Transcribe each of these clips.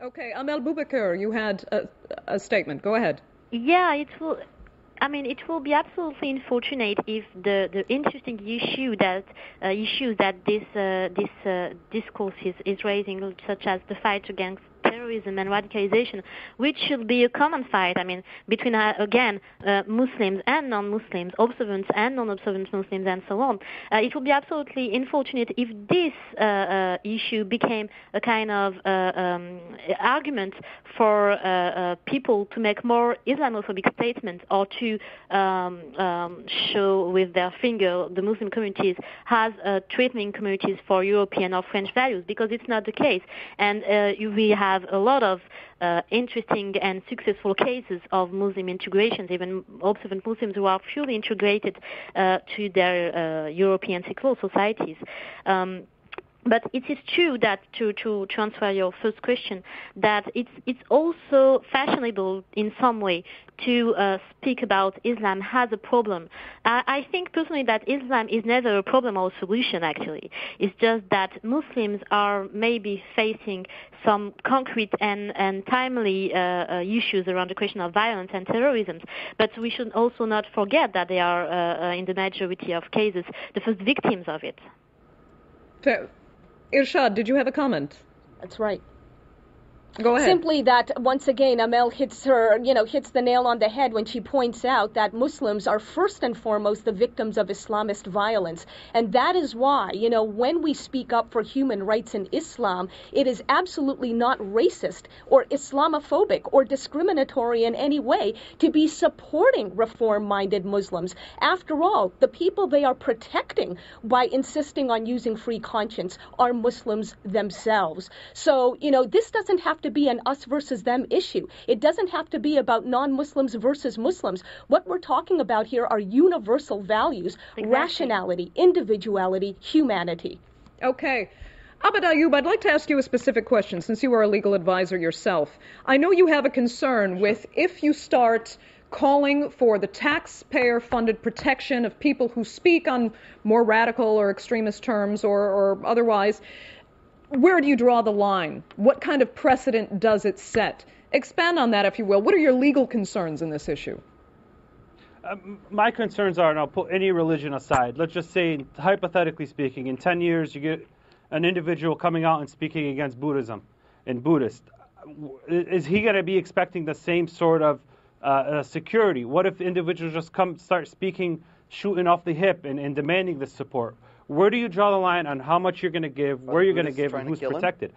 Okay, Amel Boubekeur, you had a statement. Go ahead. Yeah, it will. I mean, it will be absolutely unfortunate if the interesting issues that this discourse is raising, such as the fight against terrorism and radicalization, which should be a common fight. I mean, between again Muslims and non-Muslims, observant and non-observant Muslims, and so on. It will be absolutely unfortunate if this issue became a kind of argument for people to make more Islamophobic statements or to show with their finger the Muslim communities as threatening communities for European or French values, because it's not the case. And we have a lot of interesting and successful cases of Muslim integrations, even observant Muslims who are fully integrated to their European secular societies. But it is true that to answer your first question, that it's also fashionable in some way to speak about Islam as a problem. I think personally that Islam is never a problem or a solution, actually. It's just that Muslims are maybe facing some concrete and timely issues around the question of violence and terrorism. But we should also not forget that they are, in the majority of cases, the first victims of it. Irshad, did you have a comment? That's right. Go ahead. Simply that, once again, Amel hits the nail on the head when she points out that Muslims are first and foremost the victims of Islamist violence. And that is why, when we speak up for human rights in Islam, it is absolutely not racist or Islamophobic or discriminatory in any way to be supporting reform-minded Muslims. After all, the people they are protecting by insisting on using free conscience are Muslims themselves. So, this doesn't have to be an us versus them issue. It doesn't have to be about non-Muslims versus Muslims. What we're talking about here are universal values, exactly. Rationality, individuality, humanity. Okay. Abed Ayoub, I'd like to ask you a specific question since you are a legal advisor yourself. I know you have a concern with if you start calling for the taxpayer-funded protection of people who speak on more radical or extremist terms or otherwise. Where do you draw the line? What kind of precedent does it set? Expand on that, if you will. What are your legal concerns in this issue? My concerns are, and I'll put any religion aside, let's just say, hypothetically speaking, in 10 years you get an individual coming out and speaking against Buddhism and Buddhist. Is he going to be expecting the same sort of security? What if individuals just start speaking, shooting off the hip and demanding this support? Where do you draw the line on how much you're going to give, where you're going to give, and who's protected?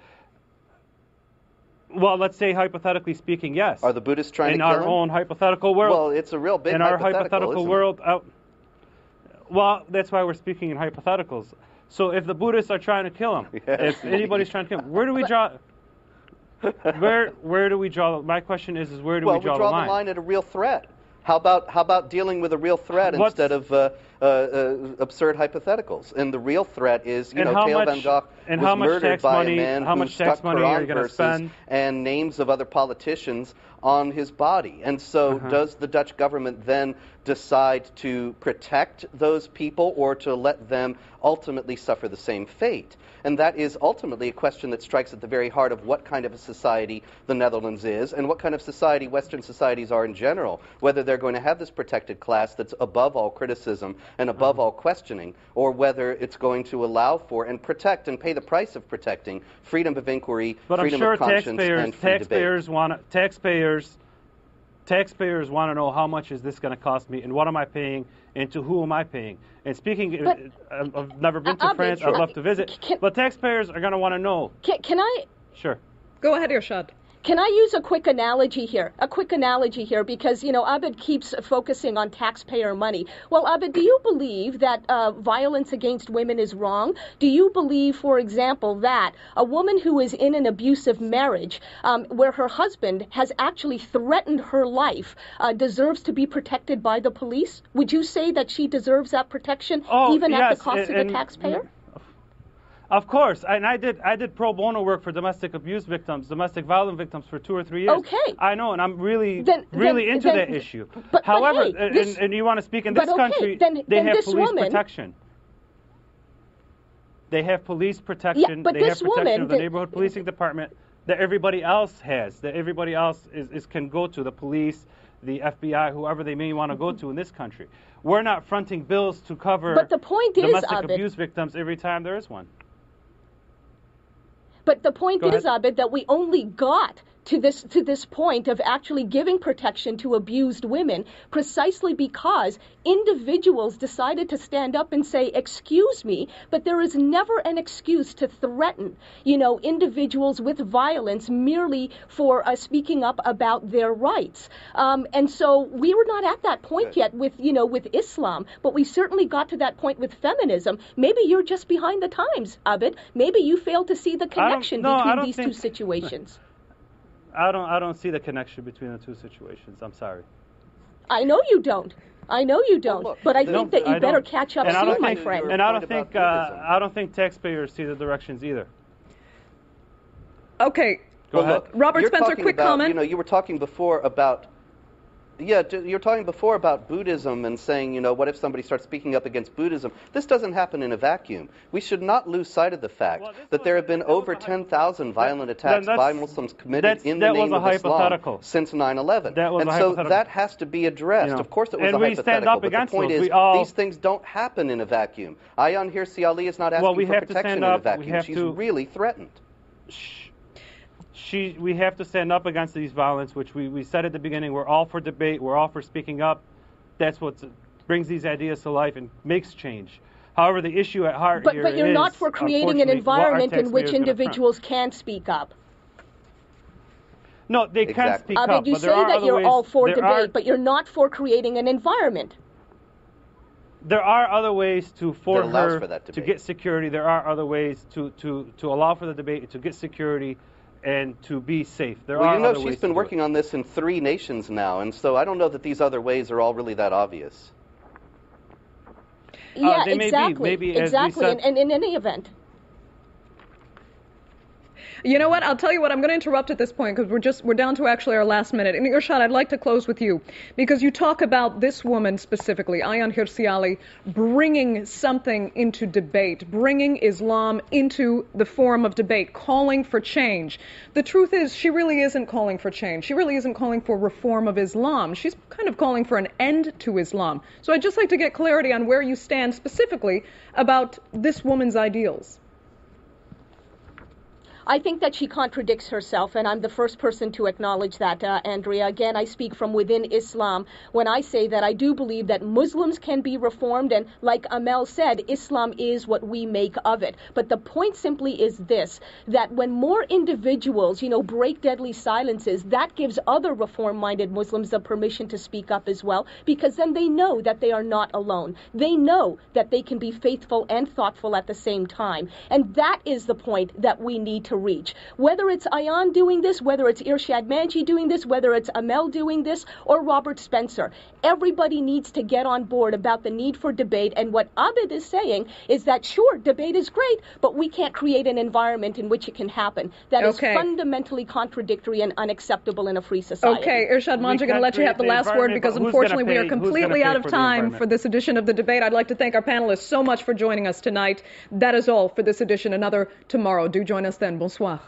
Well, let's say hypothetically speaking, yes. Are the Buddhists trying to kill him? In our own hypothetical world. Well, it's a real big hypothetical. In our hypothetical world. Well, that's why we're speaking in hypotheticals. So if the Buddhists are trying to kill him, if anybody's trying to kill him, where do we draw? Where do we draw? My question is where do we draw the line? Well, we draw the line at a real threat. How about dealing with a real threat instead of absurd hypotheticals? And the real threat is, Theo van Gogh was murdered by a man who stuck Quran verses and names of other politicians on his body. And so does the Dutch government then decide to protect those people or to let them ultimately suffer the same fate? And that is ultimately a question that strikes at the very heart of what kind of a society the Netherlands is and what kind of society Western societies are in general, whether they're going to have this protected class that's above all criticism and above all questioning, or whether it's going to allow for and protect and pay the price of protecting freedom of inquiry, freedom of conscience, and free debate. Taxpayers want to know how much is this going to cost me and what am I paying and to who am I paying. And speaking, I've never been to France, I'd love to visit, but taxpayers are going to want to know. Can I? Sure. Go ahead, Irshad. Can I use a quick analogy here? Because, Abed keeps focusing on taxpayer money. Well, Abed, do you believe that violence against women is wrong? Do you believe, for example, that a woman who is in an abusive marriage where her husband has actually threatened her life deserves to be protected by the police? Would you say that she deserves that protection even at the cost of the taxpayer? Of course, and I did pro bono work for domestic abuse victims, domestic violence victims for 2 or 3 years. Okay. I know, and I'm really into that issue. However, and you want to speak in this country, they have police protection. They have police protection. They have protection of the neighborhood policing department. that everybody else has, that everybody else can go to, the police, the FBI, whoever they may want to go to in this country. We're not fronting bills to cover domestic abuse victims every time there is one. But the point is, Abed, that we only got to this point of actually giving protection to abused women precisely because individuals decided to stand up and say, excuse me, but there is never an excuse to threaten, individuals with violence merely for speaking up about their rights. And so we were not at that point yet with Islam, but we certainly got to that point with feminism. Maybe you're just behind the times, Abed. Maybe you failed to see the connection between these two situations. I don't see the connection between the two situations. I'm sorry. I know you don't. Well, look, but I think that you better catch up soon, my friend. And I don't think taxpayers see the directions either. Okay. Go ahead. Robert Spencer, quick comment. You were talking before about Buddhism and saying, what if somebody starts speaking up against Buddhism? This doesn't happen in a vacuum. We should not lose sight of the fact that there have been over 10,000 violent attacks by Muslims committed in the name of Islam since 9/11. And so that has to be addressed. Of course it was a hypothetical, but the point is these things don't happen in a vacuum. Ayaan Hirsi Ali is not asking for protection in a vacuum. She's really threatened. We have to stand up against these violence, which we said at the beginning. We're all for debate. We're all for speaking up. That's what brings these ideas to life and makes change. However, the issue at heart here is... But you're not for creating an environment in which individuals can speak up. No, they can speak up. But you say that you're all for debate, but you're not for creating an environment. There are other ways for her to get security. There are other ways to allow for the debate, to get security, and to be safe. She's been working on this in 3 nations now, and so I don't know that these other ways are all really that obvious. Yeah, exactly. And in any event. You know what? I'll tell you what. I'm going to interrupt at this point because we're down to actually our last minute. And Irshad, I'd like to close with you because you talk about this woman specifically, Ayaan Hirsi Ali, bringing something into debate, bringing Islam into the forum of debate, calling for change. The truth is, she really isn't calling for change. She really isn't calling for reform of Islam. She's kind of calling for an end to Islam. So I'd just like to get clarity on where you stand specifically about this woman's ideals. I think that she contradicts herself, and I'm the first person to acknowledge that, Andrea. Again, I speak from within Islam when I say that I do believe that Muslims can be reformed, and like Amel said, Islam is what we make of it. But the point simply is this, that when more individuals, break deadly silences, that gives other reform-minded Muslims the permission to speak up as well, because then they know that they are not alone. They know that they can be faithful and thoughtful at the same time. And that is the point that we need to reach. Whether it's Ayaan doing this, whether it's Irshad Manji doing this, whether it's Amel doing this, or Robert Spencer, everybody needs to get on board about the need for debate. And what Abed is saying is that, sure, debate is great, but we can't create an environment in which it can happen. That is fundamentally contradictory and unacceptable in a free society. Okay, Irshad Manji, I'm going to let you have the last word because unfortunately we are completely out of time for this edition of the debate. I'd like to thank our panelists so much for joining us tonight. That is all for this edition. Another tomorrow. Do join us then. Bonsoir.